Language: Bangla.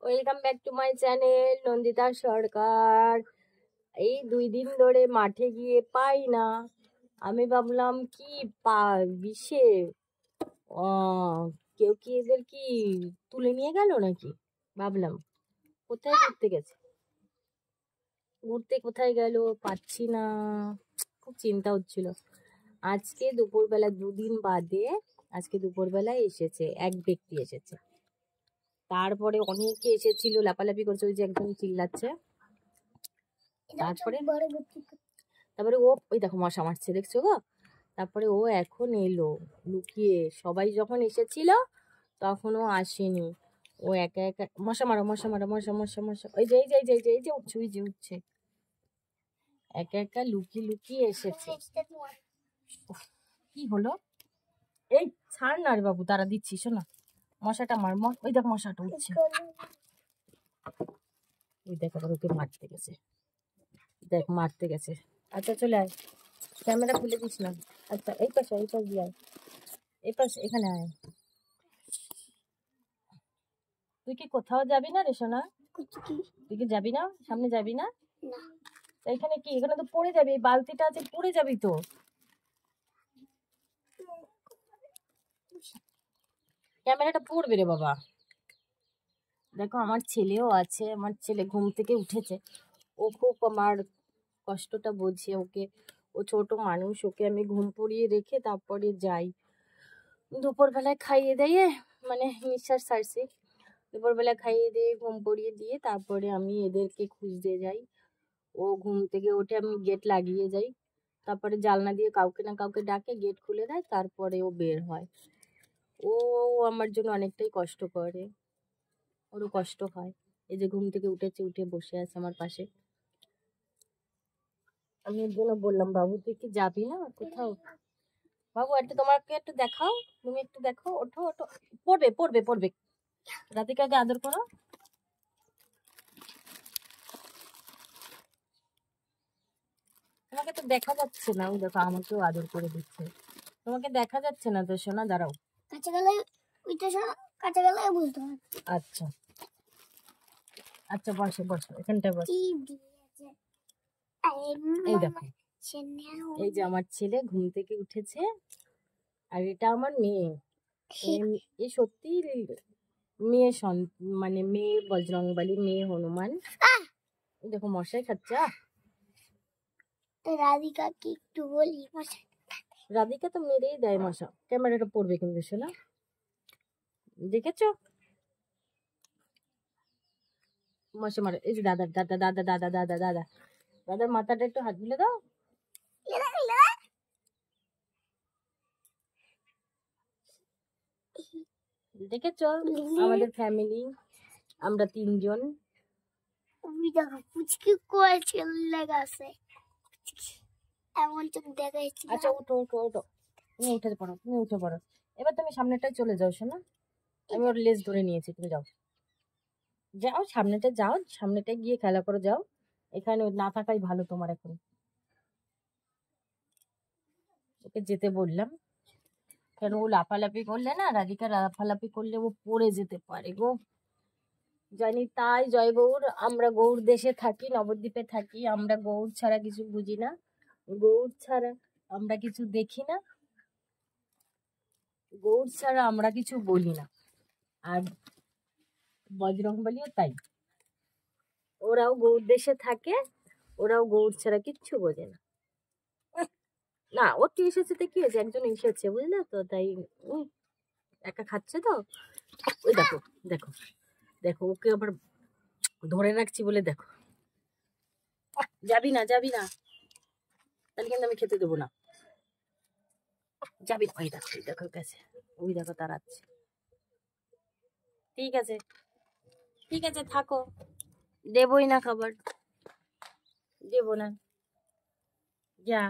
Welcome back to my channel Nandita Sarkar. এই 2 দিন ধরে মাঠে গিয়ে পাই না। আমি ভাবলাম কি বিশ্বে কেউ কি এদের কি তুলে নিয়ে গেল নাকি, ভাবলাম কোথায় ঘুরতে গেছে, কোথায় গেল পাচ্ছি না। খুব চিন্তা হচ্ছিল। আজকে দুপুরবেলা 2 দিন বাদে আজকে দুপুরবেলায় এসেছে, এক ব্যক্তি এসেছে। তারপরে অনেকে এসেছিল, লাপালাপি করছে, ওই যে একদম চিল্লাচ্ছে। তারপরে ও ওই দেখো মশা মারছে, দেখছো গো। তারপরে ও এখন এলো লুকিয়ে। সবাই যখন এসেছিল তখন ও আসেনি। ও একা একা মশা মারো মশা মারো মশা মশা মশা, ওই যে এই যে এই যে এই যে এই যে উঠছে, ওই যে উঠছে, একা একা লুকিয়ে লুকিয়ে এসেছে। কি হলো? এই ছাড় না রে বাবু, তারা দিচ্ছি শোনা। মশাটা মার, ওই দেখ মশাটা উঠছে, ওই দেখ আবার ওকে মারতে গেছে, দেখ মারতে গেছে। আচ্ছা চলে আয়, ক্যামেরা খুলে দিস না। আচ্ছা এই পাশে দিয়ে আয়, এই পাশে এখানে আয়। তুই কি কোথাও যাবি না রে সোনা? তুই কি যাবি না? সামনে যাবি না? এখানে কি, এখানে তো পড়ে যাবি, এই বালতিটা আছে, পড়ে যাবি তো। ক্যামেরাটা পড়বে রে বাবা। দেখো আমার ছেলেও আছে, আমার ছেলে ঘুম থেকে উঠেছে। ও খুব আমার কষ্টটা বোঝে। ও ছোট মানুষ, ওকে আমি ঘুম পড়িয়ে রেখে তারপরে যাই। দুপুরবেলায় খাইয়ে দিয়ে, মানে নিঃশ্বাস ছাড়ছি, দুপুরবেলা খাইয়ে দিয়ে ঘুম পড়িয়ে দিয়ে তারপরে আমি এদেরকে খুঁজতে যাই। ও ঘুম থেকে উঠে আমি গেট লাগিয়ে যাই, তারপরে জানলা দিয়ে কাউকে না কাউকে ডাকে, গেট খুলে দেয়, তারপরে ও বের হয়। ও আমার জন্য অনেকটাই কষ্ট করে, ওরও কষ্ট হয়। এই যে ঘুম থেকে উঠেছে, উঠে বসে আছে আমার পাশে। আমি এর জন্য বললাম, বাবু তুই কি যাবি না কোথাও? বাবু তোমাকে একটু দেখাও, তুমি একটু দেখো, ওঠো ওঠো। পড়বে পড়বে পড়বে। রাধিকাকে আদর করো। তোমাকে তো দেখা যাচ্ছে না, ওই দেখো আমাকেও আদর করে দিচ্ছে। তোমাকে দেখা যাচ্ছে না তো সোনা, দাঁড়াও। কাছে গেলে ওইটা শোনা, কাছে গেলে বলতে হবে। আচ্ছা আচ্ছা, বসো বসো, এখানটায় বসো। এই দেখো, এই যে আমার ছেলে ঘুম থেকে উঠেছে, আর এটা আমার মেয়ে। এ সত্যি মেয়ে মানে মেয়ে বজরংবলী, মেয়ে হনুমান। দেখো মশাই খাচ্ছে। রাধিকা কি একটু বলি, রাধিকা তো মেরেই দেয় মশা। ক্যামেরাটা পড়বে কিন্তু শোনা, দেখেছো? মশা মারে। এই যে দাদা দাদা দাদা দাদা দাদা দাদা দাদার মাথাটা একটু হাত দিলে দাও। দেখেছো আমাদের ফ্যামিলি, আমরা 3 জন। পুচকি করে চলে গেছে, এমন চোখ দেখাইছি। আচ্ছা উঠো উঠো উঠো, তুমি উঠে পড়ো, তুমি উঠে পড়ো। এবার তুমি সামনেটায় চলে যাও শোনা, আমি ওর লেজ ধরে নিয়েছি, তুমি যাও যাও সামনেটা, যাও সামনেটায় গিয়ে খেলা করে যাও। এখানে না থাকাই ভালো তোমার এখন। ওকে যেতে বললাম, কেন ও লাফালাফি করলে না, রাধিকা লাফালাফি করলে ও পড়ে যেতে পারে গো। জানি তাই, জয় গৌর। আমরা গৌর দেশে থাকি, নবদ্বীপে থাকি, আমরা গৌর ছাড়া কিছু বুঝি না, গৌর ছাড়া আমরা কিছু দেখি না, গৌর ছাড়া আমরা কিছু বলি না। আর বজরংবলীও তাই, ওরাও গৌর দেশে থাকে, ওরাও গৌর ছাড়া কিচ্ছু বোঝে না। না ওর তো এসেছে তো কি হয়েছে, একজন এসেছে বুঝলে তো, তাই একা খাচ্ছে তো। ওই দেখো দেখো দেখো, ওকে আবার ধরে রাখছি বলে দেখো। যাবি না যাবি না, তাহলে কিন্তু আমি খেতে দেবো না। যাবি, ওই দেখো ওই দেখো গেছে, ওই দেখো তাড়াচ্ছে। ঠিক আছে ঠিক আছে, থাকো, দেবই না খাবার, দেবো না, যা।